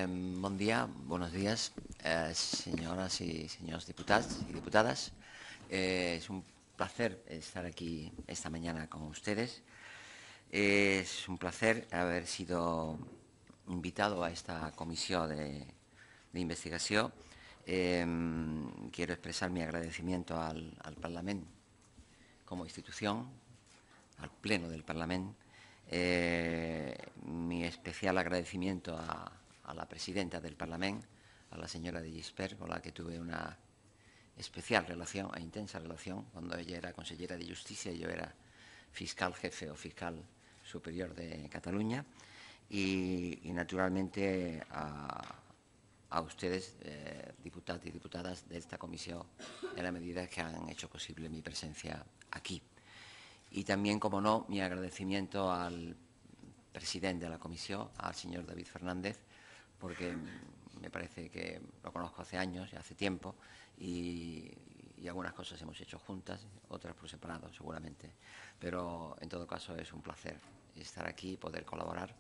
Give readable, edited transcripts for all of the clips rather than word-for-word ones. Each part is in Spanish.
Bon dia, buenos días, señoras y señores diputados y diputadas. Es un placer estar aquí esta mañana con ustedes. Es un placer haber sido invitado a esta comisión de investigación. Quiero expresar mi agradecimiento al Parlamento como institución, al Pleno del Parlamento. Mi especial agradecimiento a la presidenta del Parlamento, a la señora de Gispert, con la que tuve una especial relación, una intensa relación, cuando ella era consellera de Justicia y yo era fiscal jefe o fiscal superior de Cataluña. Y naturalmente a ustedes, diputados y diputadas de esta comisión, en la medida que han hecho posible mi presencia aquí. Y también, como no, mi agradecimiento al presidente de la comisión, al señor David Fernández, porque me parece que lo conozco hace años y hace tiempo y algunas cosas hemos hecho juntas, otras por separado seguramente. Pero en todo caso es un placer estar aquí y poder colaborar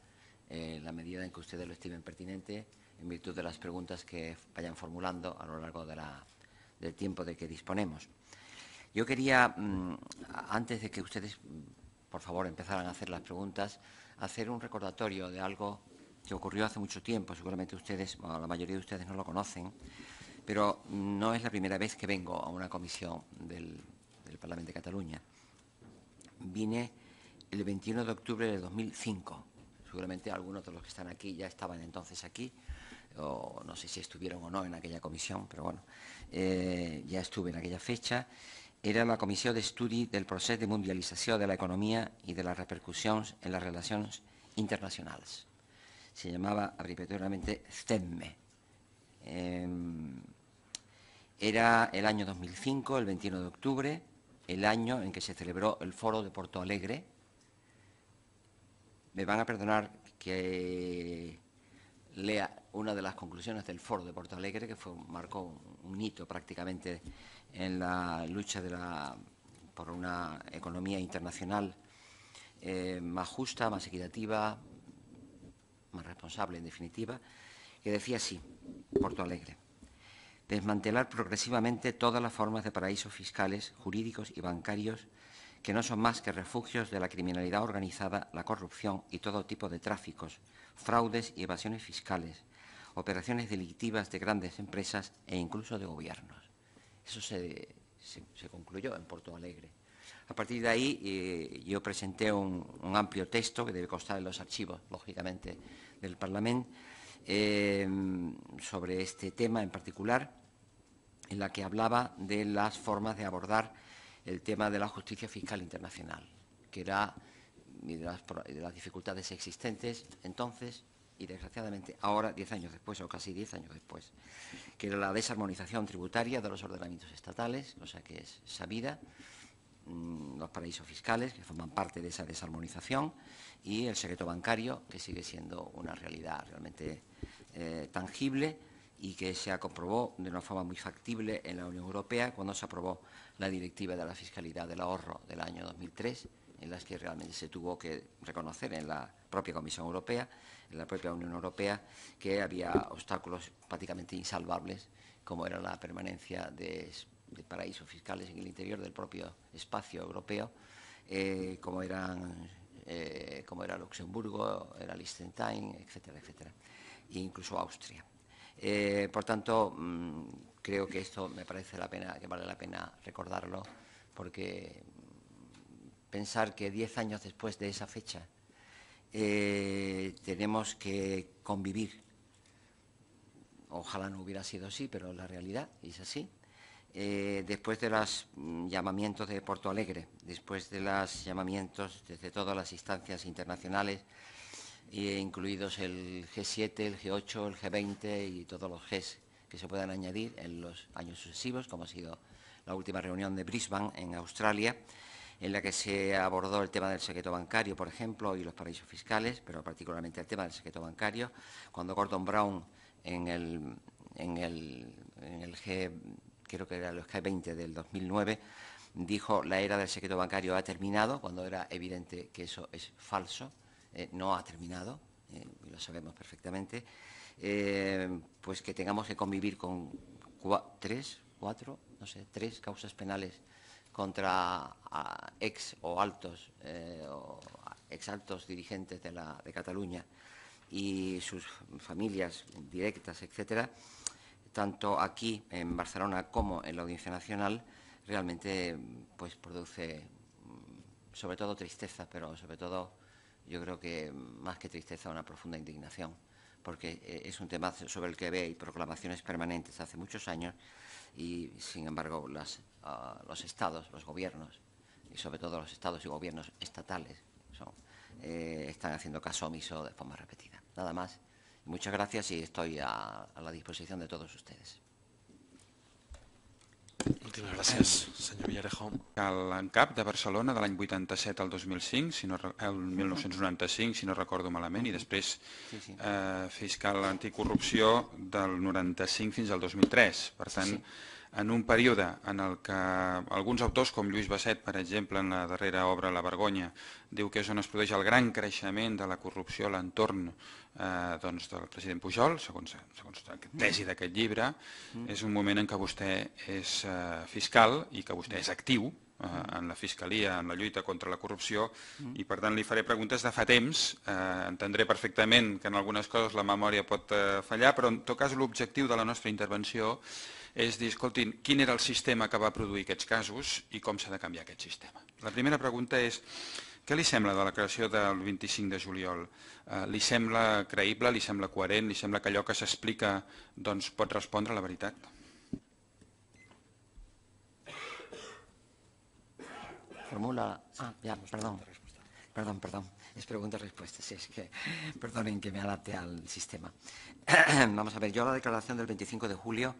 en la medida en que ustedes lo estimen pertinente, en virtud de las preguntas que vayan formulando a lo largo del tiempo de que disponemos. Yo quería, antes de que ustedes, por favor, empezaran a hacer las preguntas, hacer un recordatorio de algo que ocurrió hace mucho tiempo. Seguramente ustedes, bueno, la mayoría de ustedes no lo conocen, pero no es la primera vez que vengo a una comisión del Parlamento de Cataluña. Vine el 21 de octubre de 2005. Seguramente algunos de los que están aquí ya estaban entonces aquí, o no sé si estuvieron o no en aquella comisión, pero bueno, ya estuve en aquella fecha. Era la Comissió d'Estudi del Procés de Mundialització de l'Economia i de les repercussions en les relacions internacionals. Se llamaba abreviaturamente CEMME. Era el año 2005, el 21 de octubre, el año en que se celebró el Foro de Porto Alegre. Me van a perdonar que lea una de las conclusiones del Foro de Porto Alegre, que marcó un hito prácticamente en la lucha por una economía internacional más justa, más equitativa, más responsable, en definitiva, que decía así, Porto Alegre: desmantelar progresivamente todas las formas de paraísos fiscales, jurídicos y bancarios que no son más que refugios de la criminalidad organizada, la corrupción y todo tipo de tráficos, fraudes y evasiones fiscales, operaciones delictivas de grandes empresas e incluso de gobiernos. Eso se concluyó en Porto Alegre. A partir de ahí yo presenté un amplio texto que debe constar en los archivos, lógicamente, del Parlamento, sobre este tema en particular, en la que hablaba de las formas de abordar el tema de la justicia fiscal internacional, que era de las dificultades existentes entonces y, desgraciadamente, ahora, 10 años después, o casi 10 años después, que era la desarmonización tributaria de los ordenamientos estatales, cosa que es sabida, los paraísos fiscales, que forman parte de esa desarmonización, y el secreto bancario, que sigue siendo una realidad realmente tangible y que se comprobó de una forma muy factible en la Unión Europea cuando se aprobó la Directiva de la Fiscalidad del Ahorro del año 2003, en las que realmente se tuvo que reconocer en la propia Comisión Europea, en la propia Unión Europea, que había obstáculos prácticamente insalvables, como era la permanencia de paraísos fiscales en el interior del propio espacio europeo, como era Luxemburgo, era Liechtenstein, etcétera, etcétera, e incluso Austria. Por tanto, creo que esto me parece que vale la pena recordarlo, porque pensar que 10 años después de esa fecha tenemos que convivir, ojalá no hubiera sido así, pero la realidad es así, después de los llamamientos de Porto Alegre, después de los llamamientos desde todas las instancias internacionales, incluidos el G7, el G8, el G20 y todos los Gs que se puedan añadir en los años sucesivos, como ha sido la última reunión de Brisbane en Australia, en la que se abordó el tema del secreto bancario, por ejemplo, y los paraísos fiscales, pero particularmente el tema del secreto bancario, cuando Gordon Brown en el creo que era el G20 del 2009, dijo: la era del secreto bancario ha terminado, cuando era evidente que eso es falso. No ha terminado, y lo sabemos perfectamente, pues que tengamos que convivir con tres causas penales contra ex o exaltos dirigentes de Cataluña y sus familias directas, etcétera, tanto aquí en Barcelona como en la Audiencia Nacional, realmente pues produce sobre todo tristeza, pero sobre todo yo creo que más que tristeza una profunda indignación, porque es un tema sobre el que hay proclamaciones permanentes hace muchos años y, sin embargo, los estados, los gobiernos, y sobre todo los estados y gobiernos estatales, están haciendo caso omiso de forma repetida. Nada más. Muchas gracias y estoy a la disposición de todos ustedes. Moltíssimes gràcies, senyor Villarejo. En cap de Barcelona de l'any 87 al 2005, el 1995, si no recordo malament, i després fiscal anticorrupció del 95 fins al 2003. Per tant, en un període en el que alguns autors, com Lluís Basset, per exemple, en la darrera obra La vergonya, diu que és on es produeix el gran creixement de la corrupció a l'entorn del president Pujol, segons la tesi d'aquest llibre, és un moment en què vostè és fiscal i que vostè és actiu en la Fiscalia, en la lluita contra la corrupció, i per tant li faré preguntes de fa temps. Entendré perfectament que en algunes coses la memòria pot fallar, però en tot cas l'objectiu de la nostra intervenció és dir, escoltin, quin era el sistema que va produir aquests casos i com s'ha de canviar aquest sistema. La primera pregunta és, què li sembla de la creació del 25 de juliol? Li sembla creïble, li sembla coherent, li sembla que allò que s'explica pot respondre a la veritat? Formula... Perdón. Es pregunta-respuesta. Sí, es que, perdonen que me adapte al sistema. Vamos a ver, yo la declaración del 25 de julio,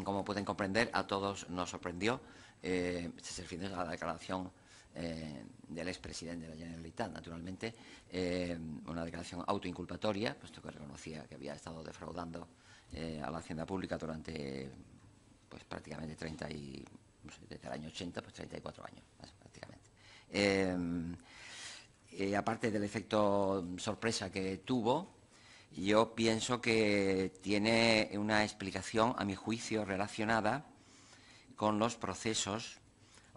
como pueden comprender, a todos nos sorprendió. Se refiere a la declaración del expresidente de la Generalitat, naturalmente, una declaración autoinculpatoria, puesto que reconocía que había estado defraudando a la hacienda pública durante pues prácticamente desde el año 80, pues 34 años, más prácticamente. Aparte del efecto sorpresa que tuvo, yo pienso que tiene una explicación, a mi juicio, relacionada con los procesos,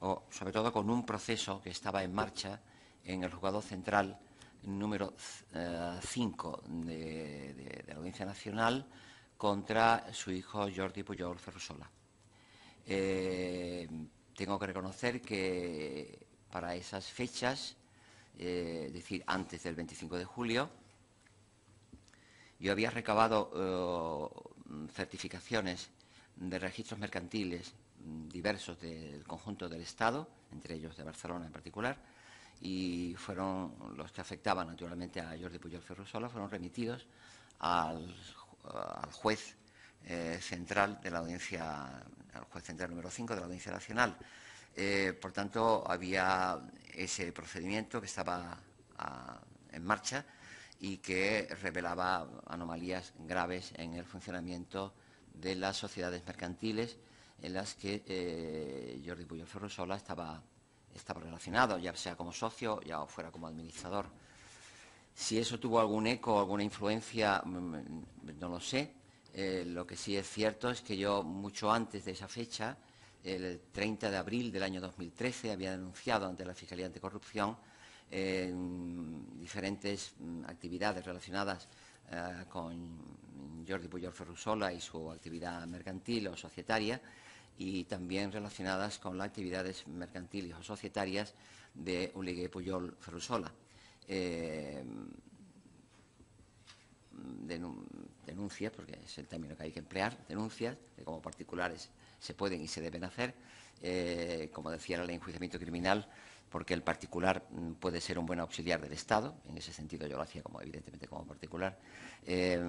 o sobre todo con un proceso que estaba en marcha en el juzgado central número 5 de la Audiencia Nacional contra su hijo Jordi Pujol Ferrusola. Tengo que reconocer que para esas fechas, es decir, antes del 25 de julio, yo había recabado certificaciones de registros mercantiles diversos del conjunto del Estado, entre ellos de Barcelona en particular, y fueron los que afectaban naturalmente a Jordi Pujol Ferrusola, fueron remitidos al juez central de la Audiencia, al juez central número 5 de la Audiencia Nacional. Por tanto, había ese procedimiento que estaba en marcha y que revelaba anomalías graves en el funcionamiento de las sociedades mercantiles en las que Jordi Pujol Ferrusola estaba relacionado, ya sea como socio, ya fuera como administrador. Si eso tuvo algún eco, alguna influencia, no lo sé. Lo que sí es cierto es que yo, mucho antes de esa fecha, el 30 de abril del año 2013, había denunciado ante la Fiscalía Anticorrupción diferentes actividades relacionadas con Jordi Pujol Ferrusola y su actividad mercantil o societaria, y también relacionadas con las actividades mercantiles o societarias de Oleguer Pujol Ferrusola. Denuncias, porque es el término que hay que emplear, denuncias, que como particulares se pueden y se deben hacer, como decía la ley de enjuiciamiento criminal, porque el particular puede ser un buen auxiliar del Estado, en ese sentido yo lo hacía evidentemente como particular, que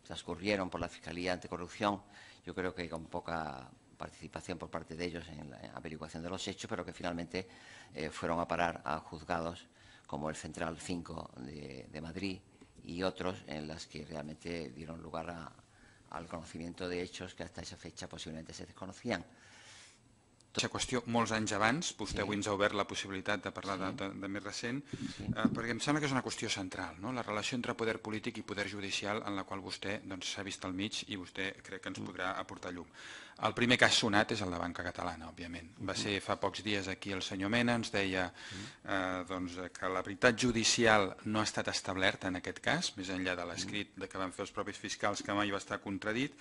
transcurrieron por la Fiscalía Anticorrupción, yo creo que con poca participación por parte de ellos en la averiguación de los hechos, pero que finalmente fueron a parar a juzgados como el Central 5 de Madrid y otros, en las que realmente dieron lugar al conocimiento de hechos que hasta esa fecha posiblemente se desconocían. Aquesta qüestió, molts anys abans, vostè avui ens ha obert la possibilitat de parlar de més recent, perquè em sembla que és una qüestió central, no? La relació entre poder polític i poder judicial en la qual vostè s'ha vist al mig i vostè crec que ens podrà aportar llum. El primer que ha sonat és el de Banca Catalana, òbviament. Va ser fa pocs dies aquí el senyor Mena, ens deia que la veritat judicial no ha estat establerta en aquest cas, més enllà de l'escrit que van fer els propis fiscals que mai va estar contradit,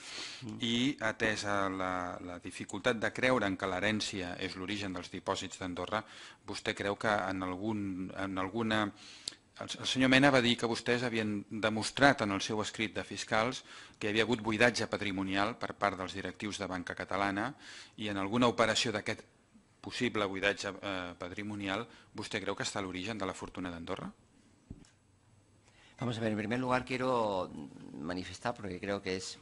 i atesa la dificultat de creure en que l'herència és l'origen dels dipòsits d'Andorra, vostè creu que en alguna... El senyor Mena va dir que vostès havien demostrat en el seu escrit de fiscals que hi havia hagut buidatge patrimonial per part dels directius de Banca Catalana i en alguna operació d'aquest possible buidatge patrimonial vostè creu que està a l'origen de la fortuna d'Andorra? Vamos a ver, en primer lugar quiero manifestar, porque creo que es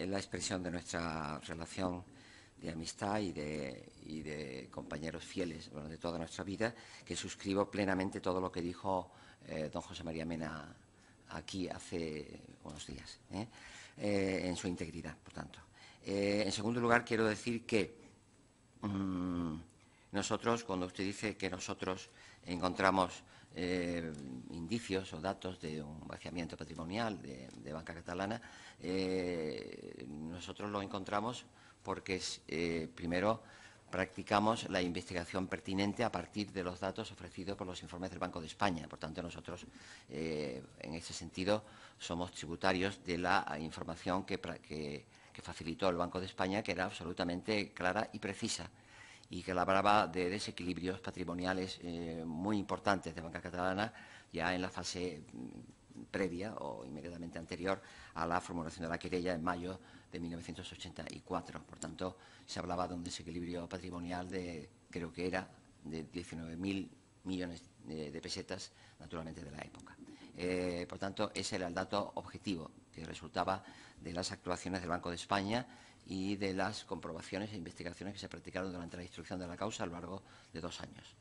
la expresión de nuestra relación de amistad y de compañeros fieles durante toda nuestra vida, que suscribo plenamente todo lo que dijo don José María Mena aquí hace unos días, en su integridad, por tanto. En segundo lugar, quiero decir que nosotros, cuando usted dice que nosotros encontramos indicios o datos de un vaciamiento patrimonial de Banca Catalana, nosotros lo encontramos porque primero practicamos la investigación pertinente a partir de los datos ofrecidos por los informes del Banco de España. Por tanto, nosotros, en ese sentido, somos tributarios de la información que facilitó el Banco de España, que era absolutamente clara y precisa, y que hablaba de desequilibrios patrimoniales muy importantes de Banca Catalana ya en la fase previa o inmediatamente anterior a la formulación de la querella en mayo de 1984. Por tanto, se hablaba de un desequilibrio patrimonial creo que era de 19.000 millones de pesetas, naturalmente de la época. Por tanto, ese era el dato objetivo que resultaba de las actuaciones del Banco de España y de las comprobaciones e investigaciones que se practicaron durante la instrucción de la causa a lo largo de 2 años.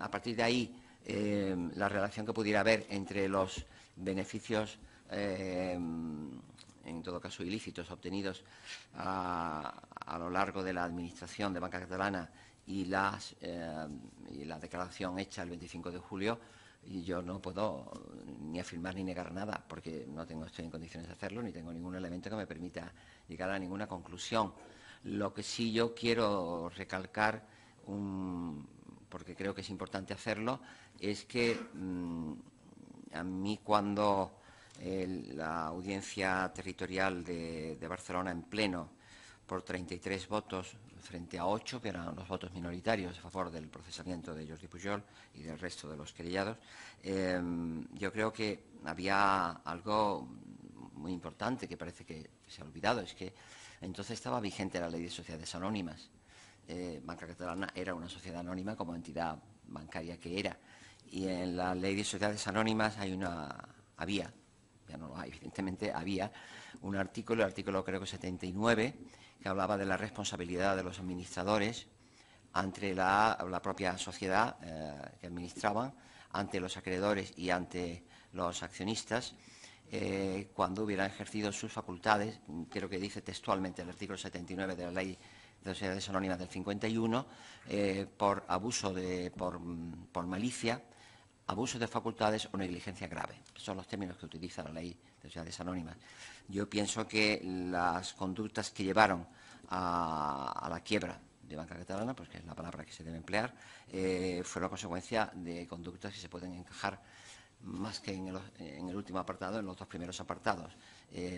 A partir de ahí, la relación que pudiera haber entre los beneficios, en todo caso ilícitos, obtenidos a lo largo de la administración de Banca Catalana y la declaración hecha el 25 de julio, y yo no puedo ni afirmar ni negar nada, porque no estoy en condiciones de hacerlo, ni tengo ningún elemento que me permita llegar a ninguna conclusión. Lo que sí yo quiero recalcar, porque creo que es importante hacerlo, es que a mí cuando la audiencia territorial de Barcelona en pleno, por 33 votos frente a 8, que eran los votos minoritarios a favor del procesamiento de Jordi Pujol y del resto de los querellados, yo creo que había algo muy importante que parece que se ha olvidado, es que entonces estaba vigente la ley de sociedades anónimas. Banca Catalana era una sociedad anónima como entidad bancaria que era, y en la ley de sociedades anónimas había, ya no lo hay, evidentemente, había un artículo, el artículo creo que 79, que hablaba de la responsabilidad de los administradores ante la propia sociedad que administraban, ante los acreedores y ante los accionistas, cuando hubieran ejercido sus facultades. Creo que dice textualmente el artículo 79 de la Ley de Sociedades Anónimas del 51, por abuso por malicia, abuso de facultades o negligencia grave. Son los términos que utiliza la Ley de Sociedades Anónimas. Yo pienso que las conductas que llevaron a la quiebra de Banca Catalana, pues que es la palabra que se debe emplear, fueron consecuencia de conductas que se pueden encajar más que en el último apartado, en los 2 primeros apartados,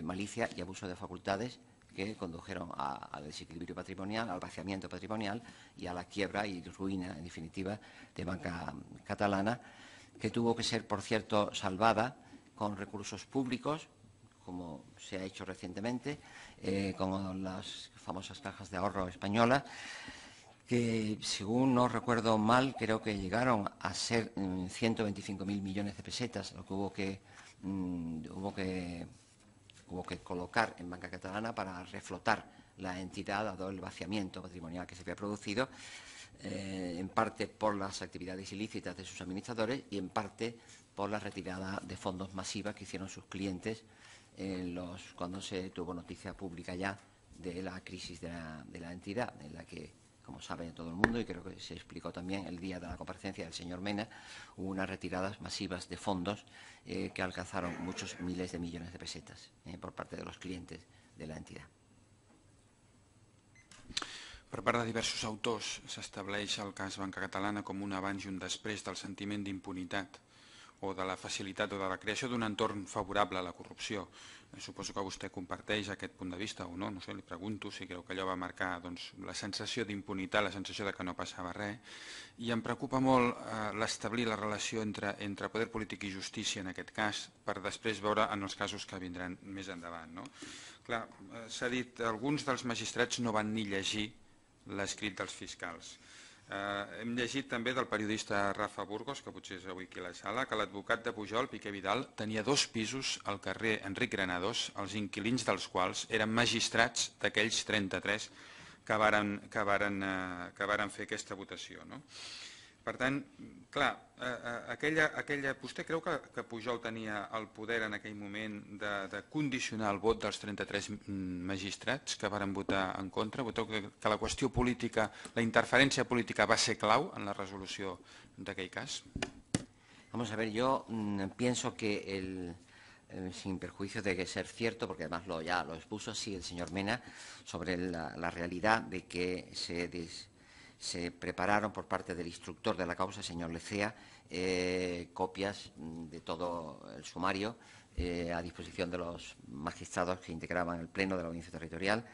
malicia y abuso de facultades, que condujeron al desequilibrio patrimonial, al vaciamiento patrimonial y a la quiebra y ruina, en definitiva, de Banca Catalana, que tuvo que ser, por cierto, salvada con recursos públicos, como se ha hecho recientemente, con las famosas cajas de ahorro españolas, que, según no recuerdo mal, creo que llegaron a ser 125.000 millones de pesetas, lo que hubo que colocar en Banca Catalana para reflotar la entidad, dado el vaciamiento patrimonial que se había producido, en parte por las actividades ilícitas de sus administradores y en parte por la retirada de fondos masivas que hicieron sus clientes cuando se tuvo noticia pública ya de la crisis de la entidad, en la que, como sabe todo el mundo, y creo que se explicó también el día de la comparecencia del señor Mena, hubo unas retiradas masivas de fondos que alcanzaron muchos miles de millones de pesetas por parte de los clientes de la entidad. Per part de diversos autors s'estableix el cas Banca Catalana com un abans i un després del sentiment d'impunitat o de la facilitat o de la creació d'un entorn favorable a la corrupció. Suposo que vostè comparteix aquest punt de vista o no, no sé, li pregunto si creu que allò va marcar la sensació d'impunitat, la sensació de que no passava res, i em preocupa molt l'establir la relació entre poder polític i justícia en aquest cas, per després veure en els casos que vindran més endavant. Clar, s'ha dit, alguns dels magistrats no van ni llegir l'escrit dels fiscals. Hem llegit també del periodista Rafa Burgos, que potser és avui aquí a la sala, que l'advocat de Pujol, Piqué Vidal, tenia 2 pisos al carrer Enric Granados, els inquilins dels quals eren magistrats d'aquells 33 que varen fer aquesta votació. Per tant, clar, vostè creu que Pujol tenia el poder en aquell moment de condicionar el vot dels 33 magistrats que varen votar en contra? Voteu que la qüestió política, la interferència política va ser clau en la resolució d'aquell cas? Vamos a ver, yo pienso que sin perjuicio de que ser cierto, porque además ya lo expuso así el señor Mena, sobre la realidad de que se prepararon por parte del instructor de la causa, señor Lecea, copias de todo el sumario a disposición de los magistrados que integraban el pleno de la audiencia territorial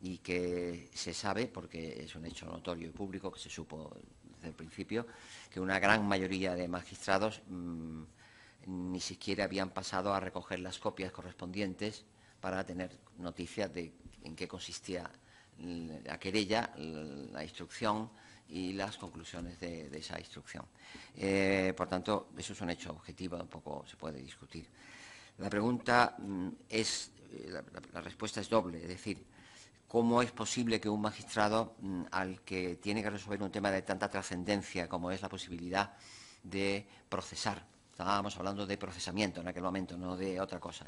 y que se sabe, porque es un hecho notorio y público, que se supo desde el principio, que una gran mayoría de magistrados ni siquiera habían pasado a recoger las copias correspondientes para tener noticia de en qué consistía la querella, la instrucción y las conclusiones de esa instrucción. Por tanto, eso es un hecho objetivo, tampoco se puede discutir. La pregunta es, la respuesta es doble, es decir, ¿cómo es posible que un magistrado al que tiene que resolver un tema de tanta trascendencia como es la posibilidad de procesar? Estábamos hablando de procesamiento en aquel momento, no de otra cosa,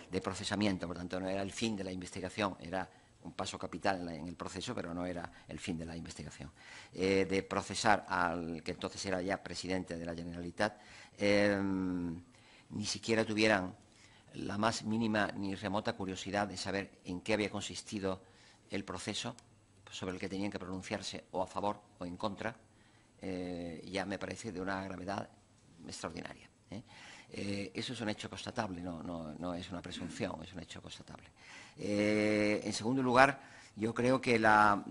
de procesamiento, por tanto no era el fin de la investigación, era un paso capital en el proceso, pero no era el fin de la investigación. De procesar al que entonces era ya presidente de la Generalitat, ni siquiera tuvieran la más mínima ni remota curiosidad de saber en qué había consistido el proceso sobre el que tenían que pronunciarse o a favor o en contra, ya me parece de una gravedad extraordinaria. Eso es un hecho constatable, no es una presunción, es un hecho constatable. En segundo lugar, yo creo que la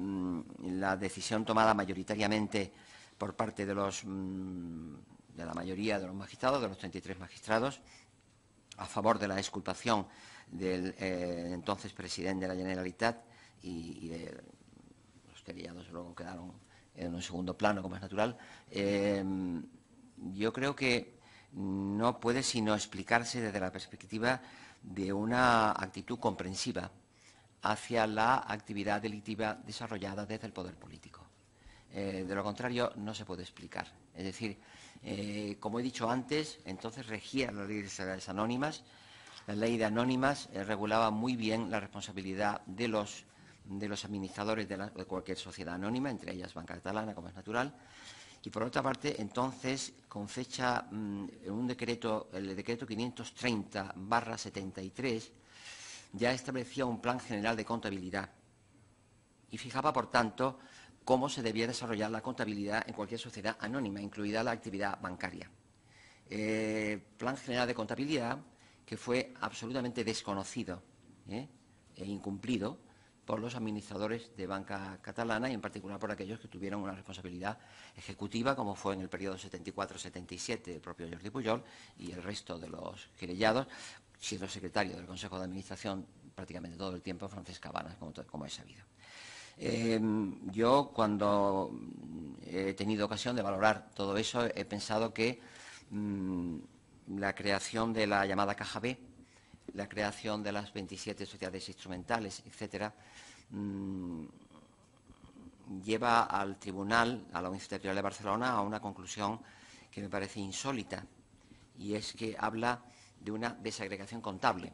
decisión tomada mayoritariamente por parte de la mayoría de los magistrados, de los 33 magistrados, a favor de la exculpación del entonces presidente de la Generalitat y de los querellados luego quedaron en un segundo plano, como es natural, yo creo que no puede sino explicarse desde la perspectiva de una actitud comprensiva hacia la actividad delictiva desarrollada desde el poder político. De lo contrario, no se puede explicar. Es decir, como he dicho antes, entonces regía la ley de sociedades anónimas. La ley de anónimas regulaba muy bien la responsabilidad de los administradores de cualquier sociedad anónima, entre ellas Banca Catalana, como es natural. Y por otra parte, entonces, con fecha en un decreto, el decreto 530/73, ya establecía un plan general de contabilidad y fijaba, por tanto, cómo se debía desarrollar la contabilidad en cualquier sociedad anónima, incluida la actividad bancaria. Plan general de contabilidad que fue absolutamente desconocido e incumplido por los administradores de Banca Catalana y en particular por aquellos que tuvieron una responsabilidad ejecutiva, como fue en el periodo 74-77 el propio Jordi Pujol y el resto de los querellados, siendo secretario del Consejo de Administración prácticamente todo el tiempo Francesc Cabanas, como he sabido. Yo, cuando he tenido ocasión de valorar todo eso, he pensado que la creación de la llamada Caja B, la creación de las 27 sociedades instrumentales, etcétera, lleva al tribunal, a la Audiencia Territorial de Barcelona, a una conclusión que me parece insólita, y es que habla de una desagregación contable,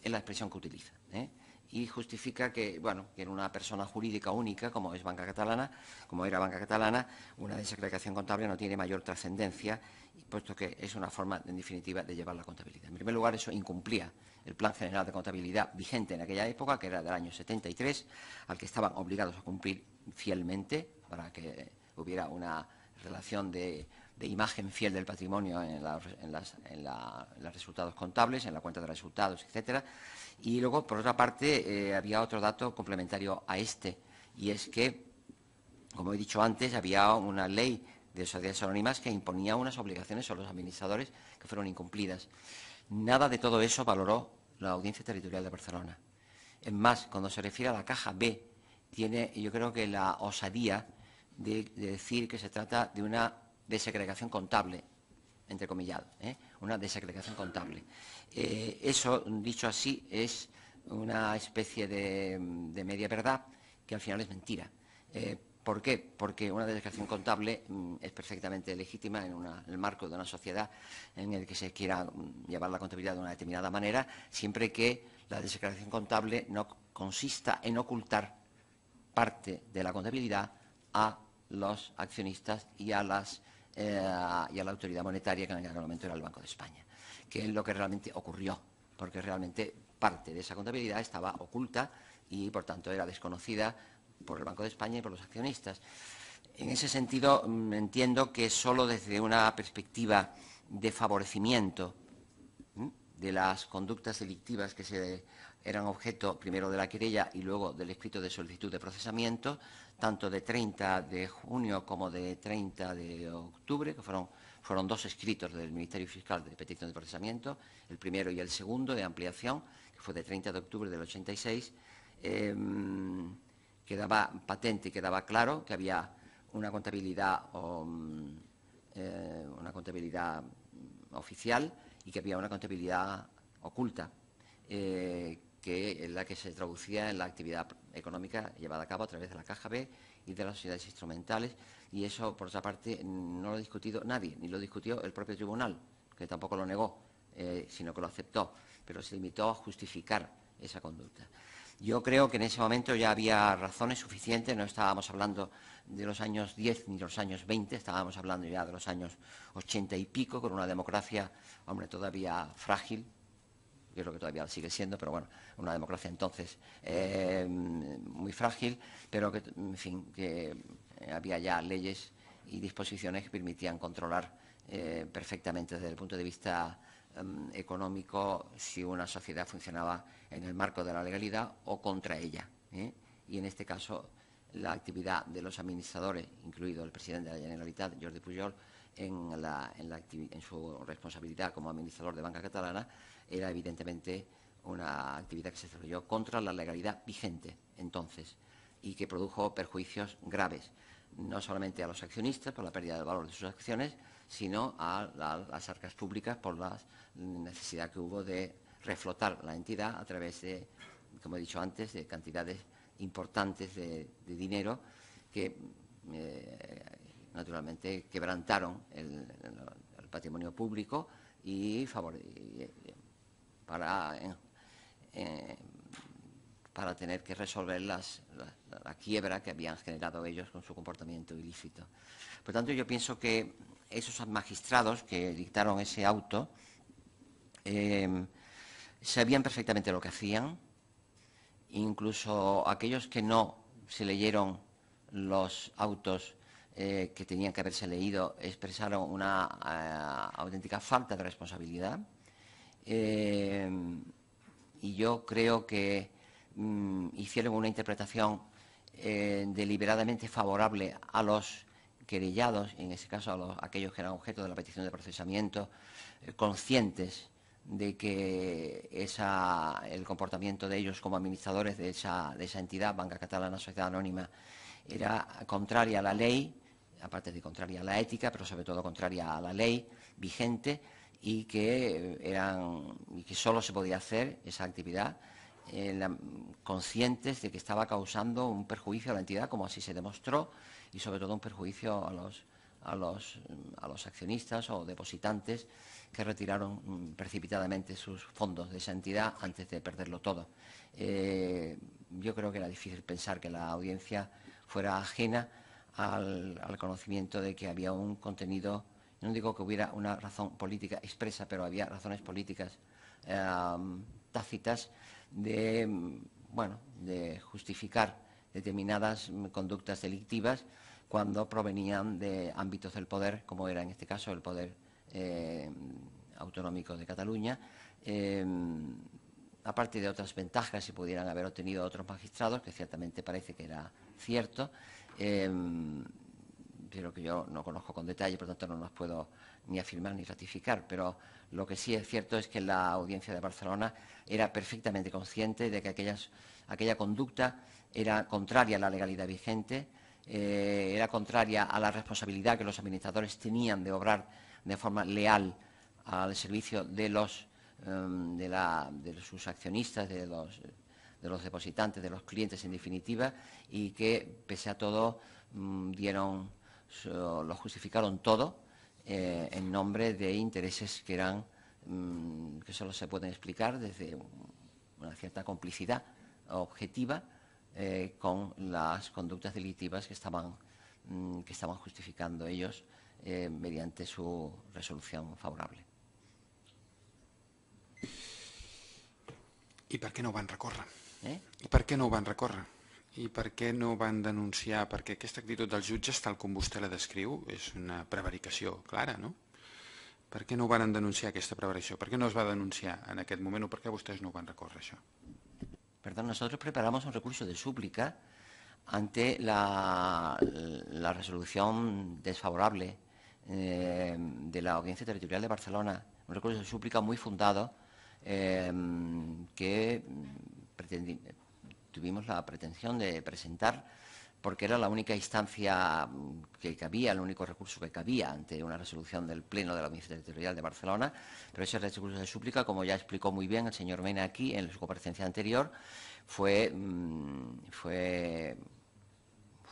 es la expresión que utiliza, y justifica que, bueno, que en una persona jurídica única, como es Banca Catalana, como era Banca Catalana, una desagregación contable no tiene mayor trascendencia, puesto que es una forma, en definitiva, de llevar la contabilidad. En primer lugar, eso incumplía el Plan General de Contabilidad vigente en aquella época, que era del año 73, al que estaban obligados a cumplir fielmente para que hubiera una relación de imagen fiel del patrimonio en los resultados contables, en la cuenta de resultados, etcétera. Y luego, por otra parte, había otro dato complementario a este, y es que, como he dicho antes, había una ley de sociedades anónimas que imponía unas obligaciones sobre los administradores que fueron incumplidas. Nada de todo eso valoró la Audiencia Territorial de Barcelona. Es más, cuando se refiere a la caja B, tiene, yo creo que la osadía de decir que se trata de una desegregación contable, entrecomillado, una desegregación contable. Eso, dicho así, es una especie de media verdad que al final es mentira. ¿Por qué? Porque una desegregación contable es perfectamente legítima en el marco de una sociedad en el que se quiera llevar la contabilidad de una determinada manera, siempre que la desegregación contable no consista en ocultar parte de la contabilidad a los accionistas y a la autoridad monetaria, que en aquel momento era el Banco de España, que es lo que realmente ocurrió, porque realmente parte de esa contabilidad estaba oculta y, por tanto, era desconocida por el Banco de España y por los accionistas. En ese sentido, entiendo que solo desde una perspectiva de favorecimiento de las conductas delictivas que eran objeto primero de la querella y luego del escrito de solicitud de procesamiento, tanto de 30 de junio como de 30 de octubre, que fueron dos escritos del Ministerio Fiscal de petición de procesamiento, el primero y el segundo de ampliación, que fue de 30 de octubre del 86, quedaba patente y quedaba claro que había una contabilidad oficial y que había una contabilidad oculta, que es la que se traducía en la actividad económica llevada a cabo a través de la Caja B y de las sociedades instrumentales, y eso, por otra parte, no lo ha discutido nadie, ni lo discutió el propio tribunal, que tampoco lo negó, sino que lo aceptó, pero se limitó a justificar esa conducta. Yo creo que en ese momento ya había razones suficientes, no estábamos hablando de los años 10 ni de los años 20, estábamos hablando ya de los años 80 y pico, con una democracia, hombre, todavía frágil, yo creo que todavía sigue siendo, pero bueno, una democracia entonces muy frágil, pero que, en fin, que había ya leyes y disposiciones que permitían controlar perfectamente desde el punto de vista económico si una sociedad funcionaba en el marco de la legalidad o contra ella. Y en este caso la actividad de los administradores, incluido el presidente de la Generalitat, Jordi Pujol, en su responsabilidad como administrador de Banca Catalana, era evidentemente una actividad que se desarrolló contra la legalidad vigente entonces y que produjo perjuicios graves, no solamente a los accionistas por la pérdida del valor de sus acciones, sino a las arcas públicas por la necesidad que hubo de reflotar la entidad a través de, como he dicho antes, de cantidades importantes de dinero que naturalmente quebrantaron el patrimonio público y para tener que resolver la quiebra que habían generado ellos con su comportamiento ilícito. Por tanto, yo pienso que esos magistrados que dictaron ese auto sabían perfectamente lo que hacían, incluso aquellos que no se leyeron los autos que tenían que haberse leído expresaron una auténtica falta de responsabilidad. Y yo creo que hicieron una interpretación deliberadamente favorable a los querellados, en ese caso a aquellos que eran objeto de la petición de procesamiento, conscientes de que el comportamiento de ellos como administradores de esa entidad, Banca Catalana Sociedad Anónima, era contraria a la ley, aparte de contraria a la ética, pero sobre todo contraria a la ley vigente, y que solo se podía hacer esa actividad conscientes de que estaba causando un perjuicio a la entidad, como así se demostró, y sobre todo un perjuicio a los accionistas o depositantes que retiraron precipitadamente sus fondos de esa entidad antes de perderlo todo. Yo creo que era difícil pensar que la audiencia fuera ajena al conocimiento de que había un contenido, no digo que hubiera una razón política expresa, pero había razones políticas tácitas de justificar determinadas conductas delictivas cuando provenían de ámbitos del poder, como era en este caso el poder autonómico de Cataluña, aparte de otras ventajas que pudieran haber obtenido otros magistrados, que ciertamente parece que era cierto, pero que yo no conozco con detalle, por lo tanto no los puedo ni afirmar ni ratificar, pero lo que sí es cierto es que la audiencia de Barcelona era perfectamente consciente de que aquella conducta era contraria a la legalidad vigente, era contraria a la responsabilidad que los administradores tenían de obrar de forma leal al servicio de sus accionistas, de los depositantes, de los clientes en definitiva, y que pese a todo lo justificaron todo en nombre de intereses que solo se pueden explicar desde una cierta complicidad objetiva con las conductas delictivas que estaban justificando ellos mediante su resolución favorable. I per què no ho van recórrer? I per què no ho van recórrer? I per què no van denunciar? Perquè aquesta actitud dels jutges, tal com vostè la descriu, és una prevaricació clara, no? Per què no ho van denunciar, aquesta prevaricació? Per què no es va denunciar en aquest moment o per què vostès no ho van recórrer, això? Perdón, nosotros preparamos un recurso de súplica ante la resolución desfavorable de la Audiencia Territorial de Barcelona, un recurso de súplica muy fundado que tuvimos la pretensión de presentar porque era la única instancia que cabía, el único recurso que cabía ante una resolución del Pleno de la Audiencia Territorial de Barcelona, pero ese recurso de súplica, como ya explicó muy bien el señor Mena aquí en su comparecencia anterior, fue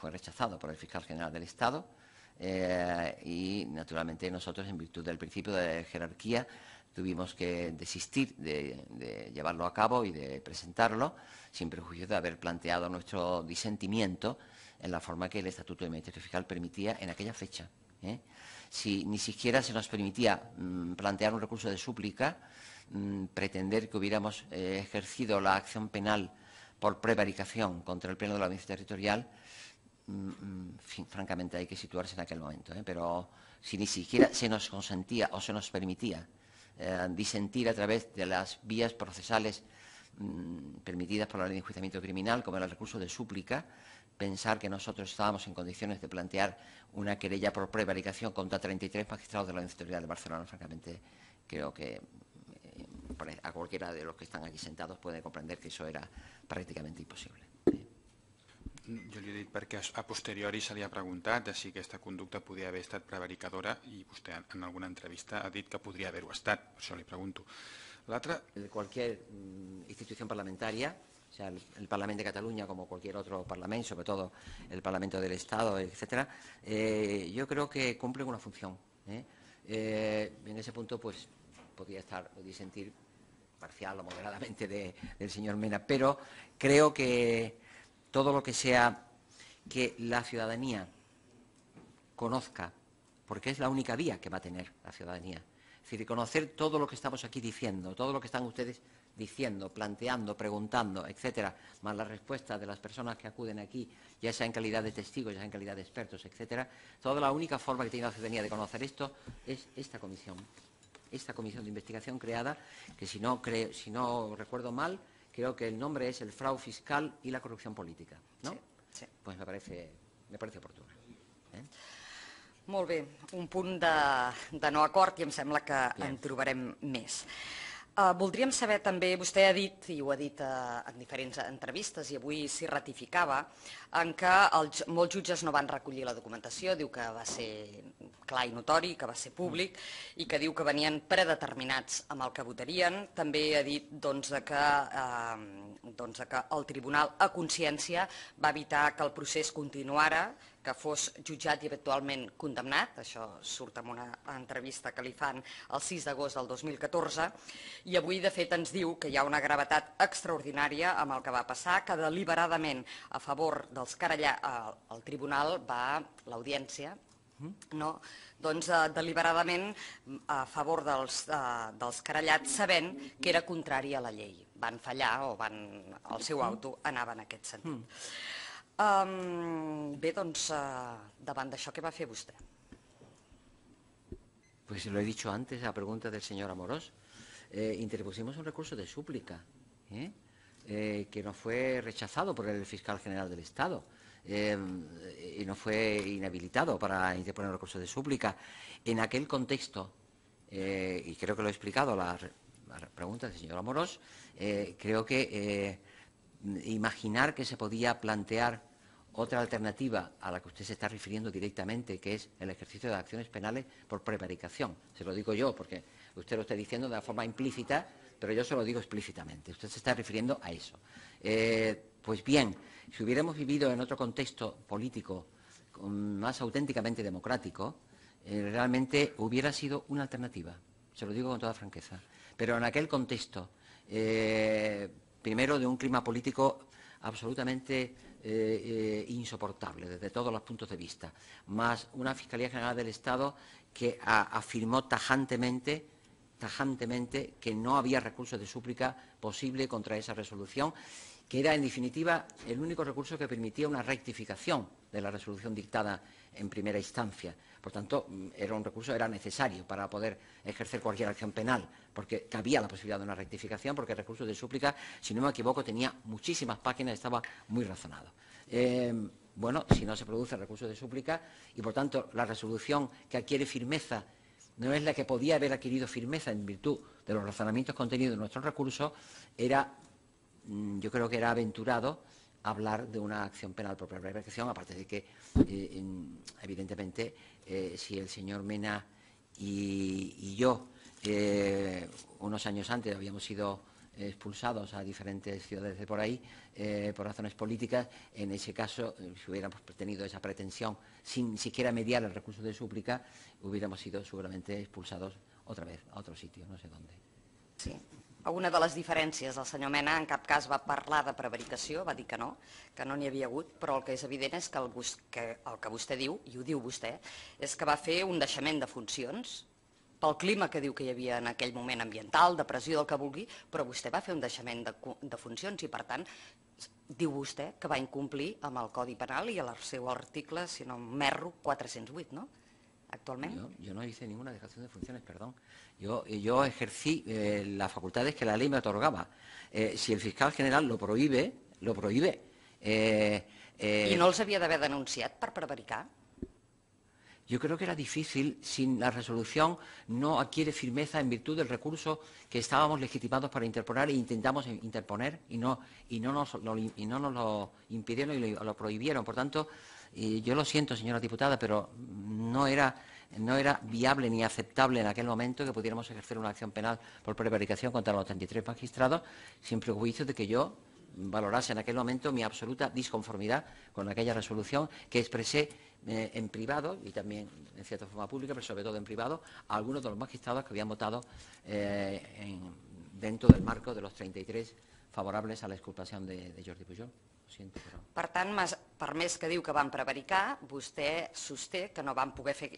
rechazado por el fiscal general del Estado y, naturalmente, nosotros, en virtud del principio de jerarquía, tuvimos que desistir de llevarlo a cabo y de presentarlo, sin perjuicio de haber planteado nuestro disentimiento en la forma que el Estatuto del Ministerio Fiscal permitía en aquella fecha. Si ni siquiera se nos permitía plantear un recurso de súplica, pretender que hubiéramos ejercido la acción penal por prevaricación contra el Pleno de la Audiencia Territorial, francamente hay que situarse en aquel momento. Pero si ni siquiera se nos consentía o se nos permitía disentir a través de las vías procesales permitidas por la ley de enjuiciamiento criminal, como era el recurso de súplica, pensar que nosotros estábamos en condiciones de plantear una querella por prevaricación contra 33 magistrados de la Audiencia Territorial de Barcelona, francamente creo que a cualquiera de los que están aquí sentados puede comprender que eso era prácticamente imposible. Jo li he dit perquè a posteriori se li ha preguntat si aquesta conducta podia haver estat prevaricadora i vostè en alguna entrevista ha dit que podria haver-ho estat, per això li pregunto. Cualquier institución parlamentaria, o sea, el Parlamento de Cataluña como cualquier otro parlamento, sobre todo el Parlamento del Estado, etcétera, yo creo que cumplen una función. En ese punto, pues, podría disentir parcial o moderadamente del señor Mena, pero creo que todo lo que sea que la ciudadanía conozca, porque es la única vía que va a tener la ciudadanía. Es decir, conocer todo lo que estamos aquí diciendo, todo lo que están ustedes diciendo, planteando, preguntando, etcétera, más la respuesta de las personas que acuden aquí, ya sea en calidad de testigos, ya sea en calidad de expertos, etcétera. Toda la única forma que tiene la ciudadanía de conocer esto es esta comisión de investigación creada, que si no recuerdo mal, creo que el nombre es el fraude fiscal y la corrupción política, ¿no? Sí. Pues me parece oportuno. Molt bé, un punt de no acord i em sembla que en trobarem més. Voldríem saber també, vostè ha dit, i ho ha dit en diferents entrevistes i avui s'hi ratificava, en què molts jutges no van recollir la documentació, diu que va ser clar i notori, que va ser públic i que diu que venien predeterminats amb el que votarien. També ha dit que el Tribunal a consciència va evitar que el procés continuara, que fos jutjat i eventualment condemnat, això surt en una entrevista que li fan el 6 d'agost del 2014, i avui de fet ens diu que hi ha una gravetat extraordinària amb el que va passar, que deliberadament a favor dels querellats, el tribunal va, l'audiència, no? Doncs deliberadament a favor dels querellats sabent que era contrari a la llei. Van fallar o el seu auto anava en aquest sentit. Bé, doncs, davant d'això, què va fer vostè? Pues lo he dicho antes a la pregunta del señor Amorós. Interpusimos un recurso de súplica que no fue rechazado por el fiscal general del Estado. Y no fue inhabilitado para interponer un recurso de súplica. En aquel contexto, y creo que lo he explicado la pregunta del señor Amorós, creo que imaginar que se podía plantear otra alternativa a la que usted se está refiriendo directamente, que es el ejercicio de acciones penales por prevaricación. Se lo digo yo, porque usted lo está diciendo de una forma implícita, pero yo se lo digo explícitamente. Usted se está refiriendo a eso. Pues bien, si hubiéramos vivido en otro contexto político más auténticamente democrático, realmente hubiera sido una alternativa. Se lo digo con toda franqueza. Pero en aquel contexto, primero de un clima político absolutamente insoportable desde todos los puntos de vista, más una Fiscalía General del Estado que afirmó tajantemente que no había recurso de súplica posible contra esa resolución, que era, en definitiva, el único recurso que permitía una rectificación de la resolución dictada en primera instancia. Por tanto, era necesario para poder ejercer cualquier acción penal, porque cabía la posibilidad de una rectificación, porque el recurso de súplica, si no me equivoco, tenía muchísimas páginas, estaba muy razonado. Bueno, si no se produce el recurso de súplica y, por tanto, la resolución que adquiere firmeza no es la que podía haber adquirido firmeza en virtud de los razonamientos contenidos en nuestro recurso, yo creo que era aventurado hablar de una acción penal por prevaricación, aparte de que, evidentemente, si el señor Mena y yo, unos años antes, habíamos sido expulsados a diferentes ciudades de por ahí por razones políticas, en ese caso, si hubiéramos tenido esa pretensión sin siquiera mediar el recurso de súplica, hubiéramos sido seguramente expulsados otra vez a otro sitio, no sé dónde. Sí. Una de les diferències, el senyor Mena en cap cas va parlar de prevaricació, va dir que no n'hi havia hagut, però el que és evident és que el que vostè diu, i ho diu vostè, és que va fer un deixament de funcions pel clima que diu que hi havia en aquell moment ambiental, de pressió, del que vulgui, però vostè va fer un deixament de funcions i, per tant, diu vostè que va incomplir amb el Codi Penal i el seu article, si no m'erro, 408, no? Actualment. Yo no hice ninguna dejación de funciones, perdón. Yo ejercí las facultades que la ley me otorgaba. Si el fiscal general lo prohíbe, lo prohíbe. ¿Y no els havia d'haver denunciat per prevaricar? Yo creo que era difícil si la resolución no adquiere firmeza en virtud del recurso que estábamos legitimados para interponer e intentamos interponer y no nos lo impidieron y lo prohibieron. Por tanto, yo lo siento, señora diputada, pero no era viable ni aceptable en aquel momento que pudiéramos ejercer una acción penal por prevaricación contra los 33 magistrados, sin prejuicio de que yo valorase en aquel momento mi absoluta disconformidad con aquella resolución que expresé en privado y también en cierta forma pública, pero sobre todo en privado, a algunos de los magistrados que habían votado dentro del marco de los 33 favorables a la exculpación de Jordi Pujol. Ho siento, però... Per tant, per més que diu que van prevaricar, vostè sosté que no van poder fer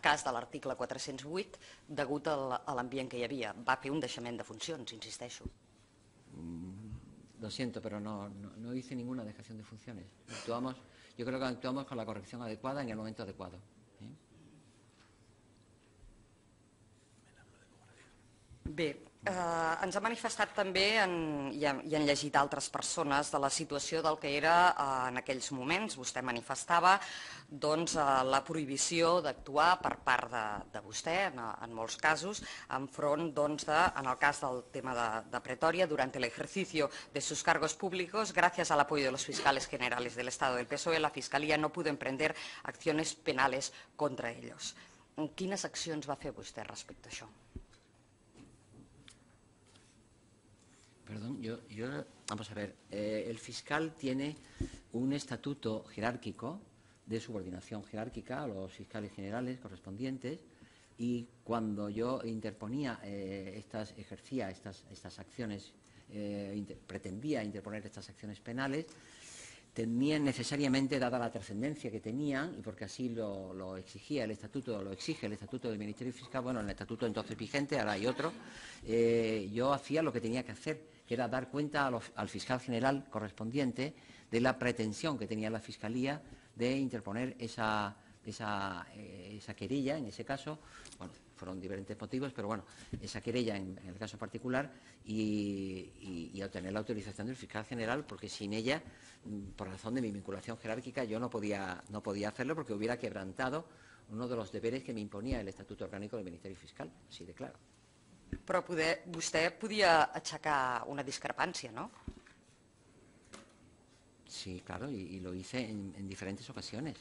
cas de l'article 408 degut a l'ambient que hi havia. Va fer un deixament de funcions, insisteixo. Lo siento, pero no hice ninguna dejación de funciones. Yo creo que actuamos con la corrección adecuada en el momento adecuado. Bé, ens ha manifestat també, i han llegit altres persones, de la situació del que era en aquells moments. Vostè manifestava la prohibició d'actuar per part de vostè, en molts casos, enfront, en el cas del tema de Pretoria, durante el ejercicio de sus cargos públicos, gracias al apoyo de los fiscales generales del Estado del PSOE, la Fiscalía no pudo emprender acciones penales contra ellos. Quines accions va fer vostè respecte a això? Perdón, vamos a ver, el fiscal tiene un estatuto jerárquico de subordinación jerárquica a los fiscales generales correspondientes, y cuando yo ejercía estas acciones, pretendía interponer estas acciones penales, tenían necesariamente, dada la trascendencia que tenían, y porque así lo exigía el estatuto, lo exige el estatuto del Ministerio Fiscal, bueno, el estatuto entonces vigente, ahora hay otro, yo hacía lo que tenía que hacer, que era dar cuenta al fiscal general correspondiente de la pretensión que tenía la Fiscalía de interponer esa querella, en ese caso, bueno, fueron diferentes motivos, pero bueno, esa querella en el caso particular, y obtener la autorización del fiscal general, porque sin ella, por razón de mi vinculación jerárquica, yo no podía hacerlo, porque hubiera quebrantado uno de los deberes que me imponía el Estatuto Orgánico del Ministerio Fiscal, así de claro. Però vostè podia aixecar una discrepància, no? Sí, claro, y lo hice en diferentes ocasiones.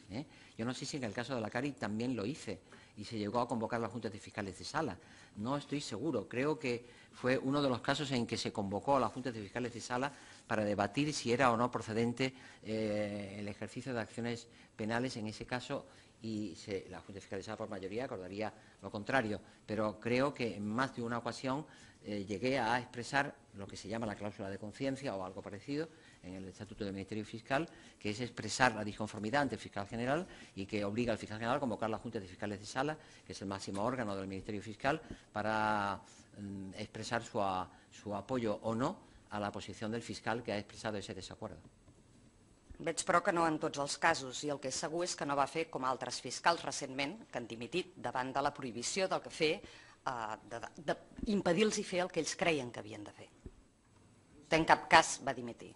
Yo no sé si en el caso de la CARI también lo hice y se llegó a convocar las juntas de fiscales de sala. No estoy seguro. Creo que fue uno de los casos en que se convocó a las juntas de fiscales de sala para debatir si era o no procedente el ejercicio de acciones penales en ese caso, y la Junta de Fiscales de Sala por mayoría acordaría lo contrario. Pero creo que en más de una ocasión llegué a expresar lo que se llama la cláusula de conciencia o algo parecido en el Estatuto del Ministerio Fiscal, que es expresar la disconformidad ante el fiscal general y que obliga al fiscal general a convocar las juntas de fiscales de sala, que es el máximo órgano del Ministerio Fiscal, para expresar su apoyo o no a la posició del fiscal que ha expressat ese desacuerdo. Veig, però, que no en tots els casos, i el que és segur és que no va fer com altres fiscals recentment, que han dimitit davant de la prohibició del que fer, d'impedir-los fer el que ells creien que havien de fer. En cap cas va dimitir.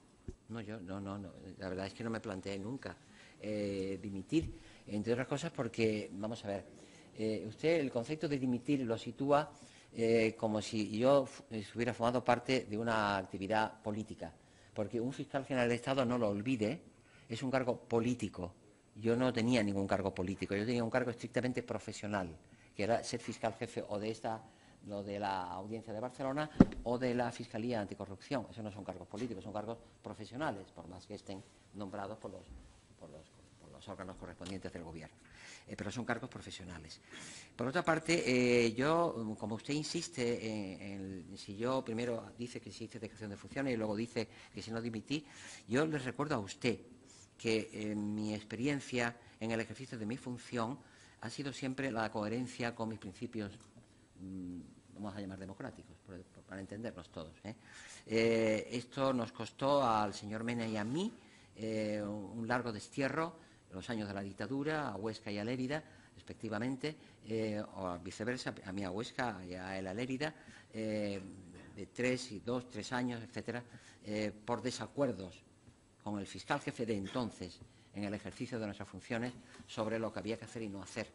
No, la verdad es que no me planteé nunca dimitir, entre otras cosas porque, vamos a ver, usted el concepto de dimitir lo sitúa como si yo hubiera formado parte de una actividad política, porque un fiscal general del Estado, no lo olvide, es un cargo político. Yo no tenía ningún cargo político, yo tenía un cargo estrictamente profesional, que era ser fiscal jefe o de la Audiencia de Barcelona o de la Fiscalía Anticorrupción. Esos no son cargos políticos, son cargos profesionales, por más que estén nombrados por los órganos correspondientes del Gobierno. Pero son cargos profesionales. Por otra parte, yo, como usted insiste, si yo primero dice que se hizo dejación de funciones y luego dice que si no dimití, yo le recuerdo a usted que mi experiencia en el ejercicio de mi función ha sido siempre la coherencia con mis principios, vamos a llamar democráticos, para entendernos todos. Esto nos costó al señor Mena y a mí un largo destierro, los años de la dictadura, a Huesca y a Lérida, respectivamente, o viceversa, a mí a Huesca y a él a Lérida, de 3 años, etcétera, por desacuerdos con el fiscal jefe de entonces en el ejercicio de nuestras funciones sobre lo que había que hacer y no hacer.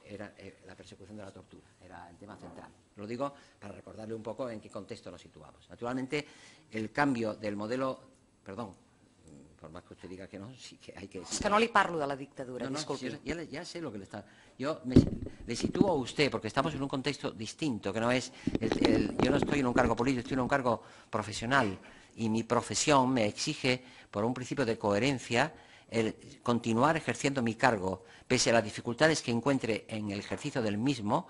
Era la persecución de la tortura, era el tema central. Lo digo para recordarle un poco en qué contexto nos situamos. Naturalmente, el cambio del modelo, perdón, por más que usted diga que no, sí que hay que... És que no li parlo de la dictadura, disculpi. Sí, ya sé lo que le está... Yo le sitúo a usted, porque estamos en un contexto distinto, que no es... yo no estoy en un cargo político, estoy en un cargo profesional, y mi profesión me exige, por un principio de coherencia, el continuar ejerciendo mi cargo, pese a las dificultades que encuentre en el ejercicio del mismo,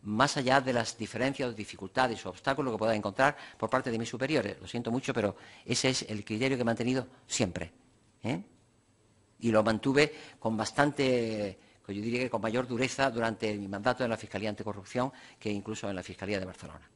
más allá de las diferencias, dificultades o obstáculos que pueda encontrar por parte de mis superiores. Lo siento mucho, pero ese es el criterio que he mantenido siempre. Y lo mantuve con bastante, yo diría que con mayor dureza durante mi mandato en la Fiscalía Anticorrupción que incluso en la Fiscalía de Barcelona.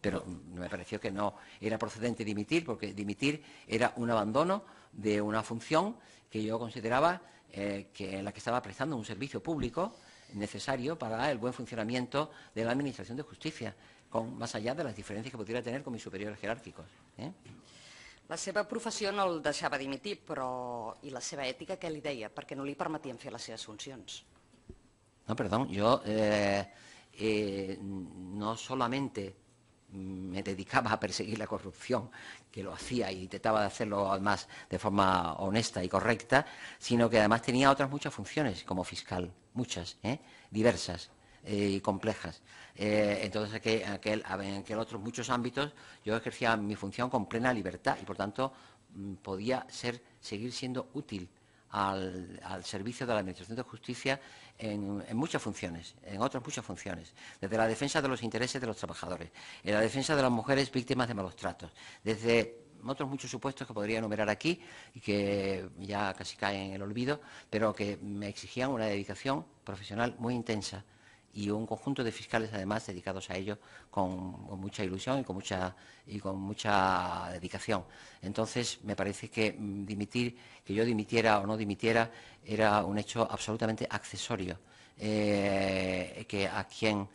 Pero me pareció que no era procedente dimitir, porque dimitir era un abandono de una función que yo consideraba en la que estaba prestando un servicio público necesario para el buen funcionamiento de la Administración de Justicia, más allá de las diferencias que pudiera tener con mis superiores jerárquicos. La seva professió no el deixava dimitir, però i la seva ètica què li deia? Perquè no li permetien fer les seves funcions. No, perdón, yo no solamente me dedicaba a perseguir la corrupción, que lo hacía y intentaba hacerlo además de forma honesta y correcta, sino que además tenía otras muchas funciones como fiscal, muchas, diversas y complejas. Entonces, en aquel otros muchos ámbitos yo ejercía mi función con plena libertad y, por tanto, podía seguir siendo útil al servicio de la Administración de Justicia en muchas funciones, en otras muchas funciones, desde la defensa de los intereses de los trabajadores, en la defensa de las mujeres víctimas de malos tratos, desde otros muchos supuestos que podría enumerar aquí y que ya casi caen en el olvido, pero que me exigían una dedicación profesional muy intensa y un conjunto de fiscales, además, dedicados a ello con mucha ilusión y con mucha dedicación. Entonces, me parece que que yo dimitiera o no dimitiera, era un hecho absolutamente accesorio, que a quien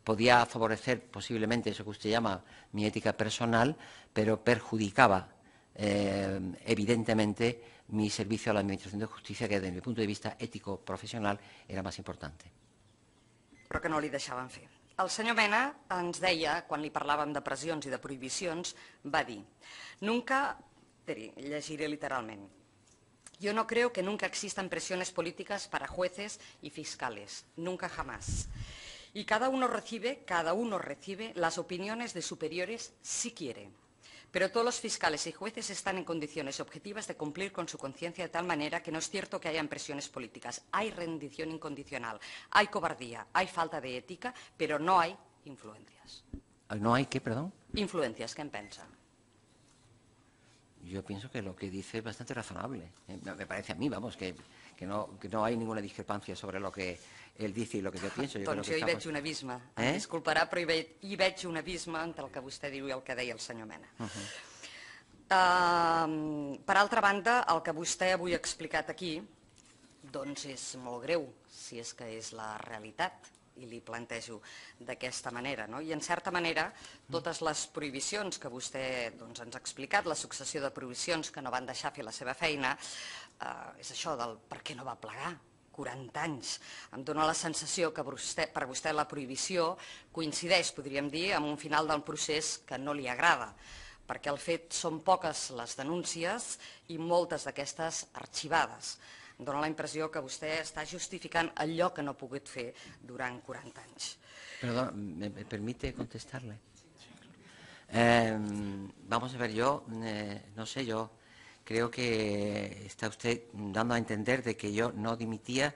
podía favorecer posiblemente eso que usted llama mi ética personal, pero perjudicaba evidentemente mi servicio a la Administración de Justicia, que desde mi punto de vista ético-professional era más importante. Però que no li deixaven fer. El senyor Mena ens deia, quan li parlàvem de pressions i de prohibicions, va dir, llegiré literalment, yo no creo que nunca existan presiones políticas para jueces y fiscales, nunca jamás. Y cada uno recibe las opiniones de superiores si quiere. Pero todos los fiscales y jueces están en condiciones objetivas de cumplir con su conciencia de tal manera que no es cierto que hayan presiones políticas. Hay rendición incondicional, hay cobardía, hay falta de ética, pero no hay influencias. ¿No hay qué, perdón? Influencias, ¿qué piensa? Yo pienso que lo que dice es bastante razonable. Me parece a mí, vamos, que no hay ninguna discrepancia sobre lo que él dice i el que jo penso. Doncs jo hi veig un abisme. Em disculparà, però hi veig un abisme entre el que vostè diu i el que deia el senyor Mena. Per altra banda, el que vostè avui ha explicat aquí doncs és molt greu, si és que és la realitat, i li plantejo d'aquesta manera. I, en certa manera, totes les prohibicions que vostè ens ha explicat, la successió de prohibicions que no van deixar fer la seva feina, és això del per què no va plegar 40 anys. Em dóna la sensació que per vostè la prohibició coincideix, podríem dir, amb un final del procés que no li agrada, perquè al fet són poques les denúncies i moltes d'aquestes arxivades. Em dóna la impressió que vostè està justificant allò que no ha pogut fer durant 40 anys. Perdón, ¿me permite contestarle? Vamos a ver, yo no sé, yo creo que está usted dando a entender de que yo no dimitía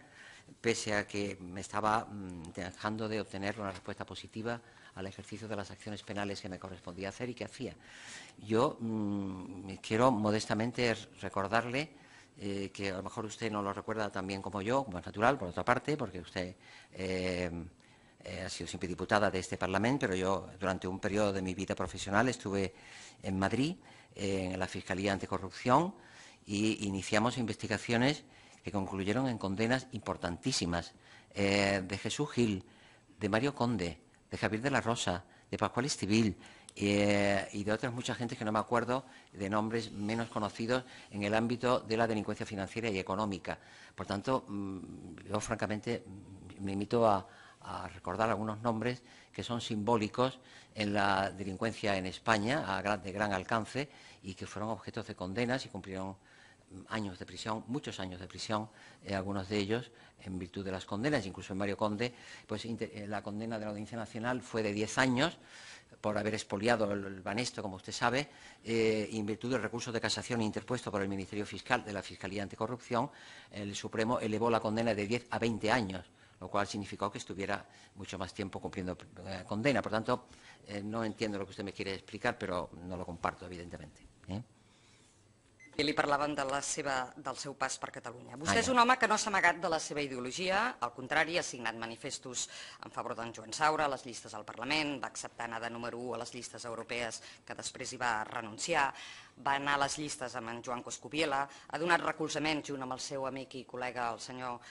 pese a que me estaba dejando de obtener una respuesta positiva al ejercicio de las acciones penales que me correspondía hacer y que hacía. Yo quiero modestamente recordarle que a lo mejor usted no lo recuerda tan bien como yo, como es natural, por otra parte, porque usted ha sido siempre diputada de este Parlamento, pero yo durante un periodo de mi vida profesional estuve en Madrid, en la Fiscalía Anticorrupción, y iniciamos investigaciones que concluyeron en condenas importantísimas de Jesús Gil, de Mario Conde, de Javier de la Rosa, de Pascual Estivil y de otras muchas gentes que no me acuerdo de nombres menos conocidos en el ámbito de la delincuencia financiera y económica. Por tanto, yo francamente me limito a recordar algunos nombres que son simbólicos en la delincuencia en España, de gran alcance, y que fueron objetos de condenas y cumplieron años de prisión, muchos años de prisión, algunos de ellos en virtud de las condenas. Incluso en Mario Conde, pues la condena de la Audiencia Nacional fue de 10 años por haber expoliado el Banesto, como usted sabe, y en virtud del recurso de casación interpuesto por el Ministerio Fiscal de la Fiscalía Anticorrupción, el Supremo elevó la condena de 10 a 20 años, lo cual significó que estuviera mucho más tiempo cumpliendo condena. Por tanto, no entiendo lo que usted me quiere explicar, pero no lo comparto, evidentemente. I li parlàvem del seu pas per Catalunya. Vostè és un home que no s'ha amagat de la seva ideologia, al contrari, ha signat manifestos en favor d'en Joan Saura a les llistes al Parlament, va acceptar anar de número 1 a les llistes europees, que després hi va renunciar, va anar a les llistes amb en Joan Coscubiela, ha donat recolzament junt amb el seu amic i col·lega, el senyor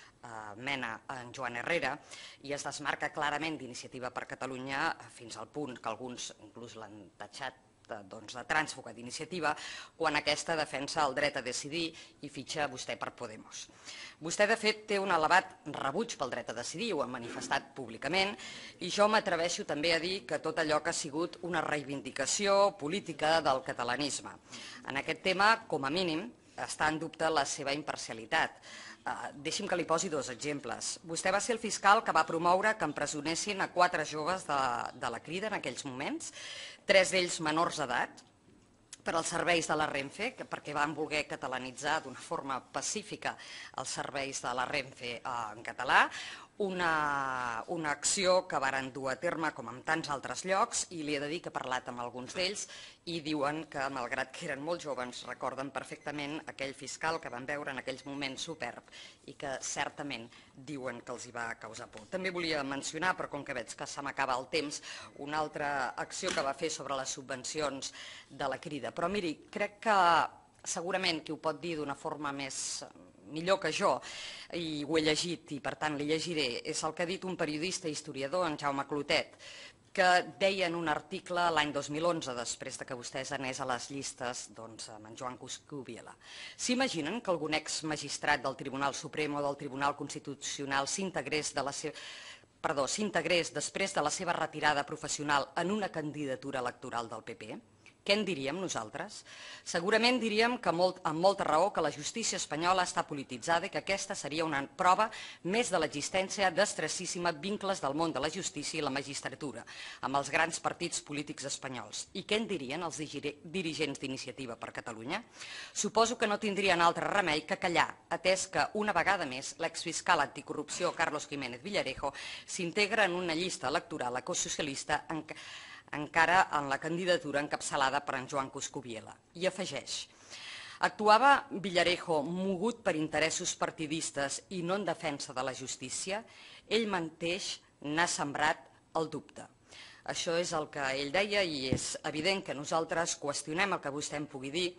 Mena, en Joan Herrera, i es desmarca clarament d'Iniciativa per Catalunya fins al punt que alguns inclús l'han tatxat de trànsfuga d'Iniciativa, quan aquesta defensa el dret a decidir i fitxa vostè per Podemos. Vostè, de fet, té un elevat rebuig pel dret a decidir, ho ha manifestat públicament, i jo m'atreveixo també a dir que tot allò que ha sigut una reivindicació política del catalanisme. En aquest tema, com a mínim, està en dubte la seva imparcialitat. Deixi'm que li posi 2 exemples. Vostè va ser el fiscal que va promoure que empresonessin a 4 joves de la Crida en aquells moments, 3 d'ells menors d'edat, per als serveis de la Renfe, perquè van voler catalanitzar d'una forma pacífica els serveis de la Renfe en català, una acció que varen dur a terme com en tants altres llocs, i li he de dir que he parlat amb alguns d'ells i diuen que, malgrat que eren molt joves, recorden perfectament aquell fiscal que van veure en aquells moments superb i que certament diuen que els hi va causar por. També volia mencionar, però com que veig que se m'acaba el temps, una altra acció que va fer sobre les subvencions de la Crida. Però miri, crec que segurament qui ho pot dir d'una forma millor que jo, i ho he llegit i per tant li llegiré, és el que ha dit un periodista i historiador, en Jaume Clotet, que deia en un article l'any 2011, després que vostè anés a les llistes amb en Joan Coscubiela. S'imaginen que algun exmagistrat del Tribunal Suprem o del Tribunal Constitucional s'integrés després de la seva retirada professional en una candidatura electoral del PP? Què en diríem nosaltres? Segurament diríem que amb molta raó que la justícia espanyola està polititzada i que aquesta seria una prova més de l'existència d'estressíssima vincles del món de la justícia i la magistratura amb els grans partits polítics espanyols. I què en dirien els dirigents d'Iniciativa per Catalunya? Suposo que no tindrien altre remei que callar, atès que una vegada més l'exfiscal anticorrupció Carlos Jiménez Villarejo s'integra en una llista electoral ecosocialista encara en la candidatura encapçalada per en Joan Coscubiela. I afegeix: actuava Villarejo mogut per interessos partidistes i no en defensa de la justícia? Ell mateix n'ha sembrat el dubte. Això és el que ell deia i és evident que nosaltres qüestionem el que vostè em pugui dir,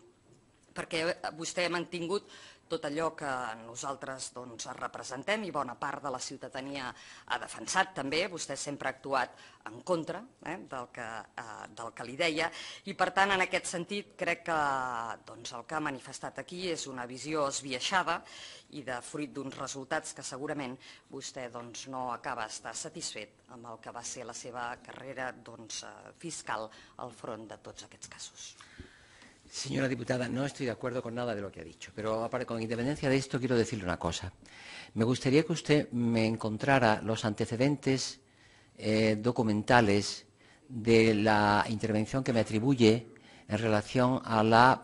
perquè vostè ha mantingut tot allò que nosaltres representem i bona part de la ciutadania ha defensat també. Vostè sempre ha actuat en contra del que li deia i, per tant, en aquest sentit, crec que el que ha manifestat aquí és una visió esbiaixada i de fruit d'uns resultats que segurament vostè no acaba d'estar satisfet amb el que va ser la seva carrera fiscal al front de tots aquests casos. Señora diputada, no estoy de acuerdo con nada de lo que ha dicho, pero con independencia de esto quiero decirle una cosa. Me gustaría que usted me encontrara los antecedentes documentales de la intervención que me atribuye en relación a la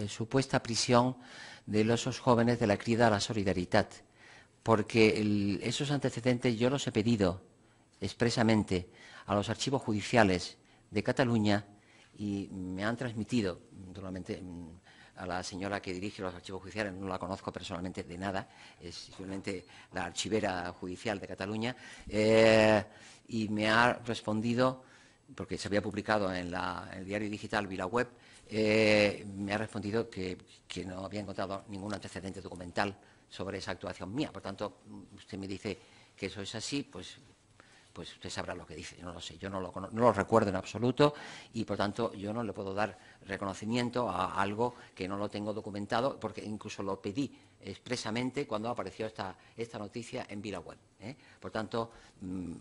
supuesta prisión de esos jóvenes de la Crida a la Solidaridad, porque esos antecedentes yo los he pedido expresamente a los archivos judiciales de Cataluña y me han transmitido, naturalmente, a la señora que dirige los archivos judiciales, no la conozco personalmente de nada, es simplemente la archivera judicial de Cataluña, y me ha respondido, porque se había publicado en el diario digital VilaWeb, me ha respondido que no había encontrado ningún antecedente documental sobre esa actuación mía. Por tanto, usted me dice que eso es así, pues usted sabrá lo que dice. Yo no lo sé, yo no lo recuerdo en absoluto y, por tanto, yo no le puedo dar reconocimiento a algo que no lo tengo documentado, porque incluso lo pedí expresamente cuando apareció esta noticia en VilaWeb. Por tanto,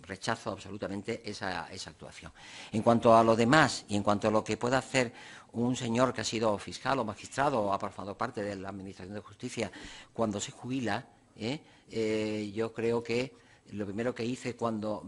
rechazo absolutamente esa actuación. En cuanto a lo demás y en cuanto a lo que pueda hacer un señor que ha sido fiscal o magistrado o ha formado parte de la Administración de Justicia cuando se jubila, yo creo que lo primero que hice cuando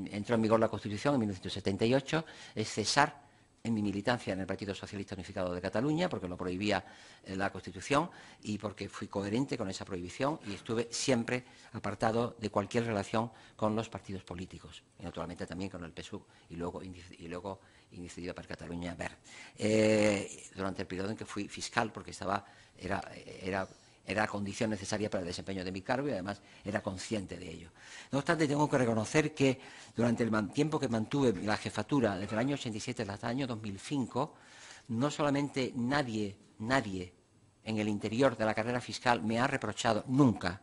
entró en vigor la Constitución en 1978 es cesar en mi militancia en el Partido Socialista Unificado de Cataluña, porque lo prohibía la Constitución y porque fui coherente con esa prohibición y estuve siempre apartado de cualquier relación con los partidos políticos, y naturalmente también con el PSUV y luego Iniciativa per Catalunya Verds. Durante el periodo en que fui fiscal, porque era condición necesaria para el desempeño de mi cargo y además era consciente de ello. No obstante, tengo que reconocer que durante el tiempo que mantuve la jefatura, desde el año 87 hasta el año 2005, no solamente nadie en el interior de la carrera fiscal me ha reprochado nunca,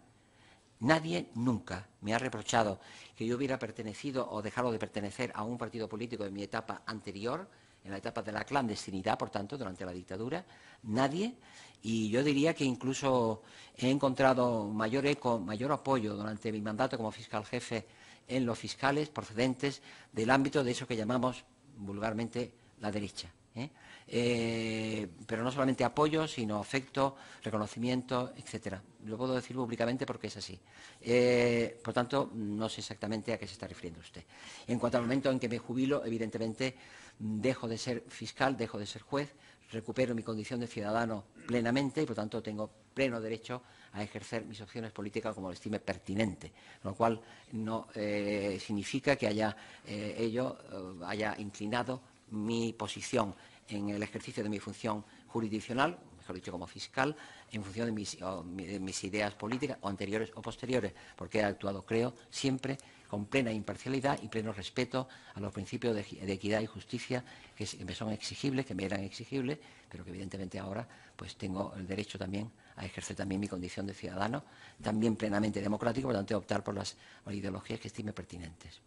nadie nunca me ha reprochado que yo hubiera pertenecido o dejado de pertenecer a un partido político en mi etapa anterior, en la etapa de la clandestinidad, por tanto, durante la dictadura, nadie. Y yo diría que incluso he encontrado mayor eco, mayor apoyo durante mi mandato como fiscal jefe en los fiscales procedentes del ámbito de eso que llamamos vulgarmente la derecha. Pero no solamente apoyo, sino afecto, reconocimiento, etcétera. Lo puedo decir públicamente porque es así. Por tanto, no sé exactamente a qué se está refiriendo usted. En cuanto al momento en que me jubilo, evidentemente dejo de ser fiscal, dejo de ser juez, recupero mi condición de ciudadano plenamente y, por tanto, tengo pleno derecho a ejercer mis opciones políticas como lo estime pertinente, lo cual no significa que haya inclinado mi posición en el ejercicio de mi función jurisdiccional, mejor dicho, como fiscal, en función de mis ideas políticas, o anteriores o posteriores, porque he actuado, creo, siempre con plena imparcialidad y pleno respeto a los principios de equidad y justicia que me son exigibles, que me eran exigibles, pero que evidentemente ahora pues tengo el derecho también a ejercer también mi condición de ciudadano, también plenamente democrático, por lo tanto optar por las ideologías que estime pertinentes.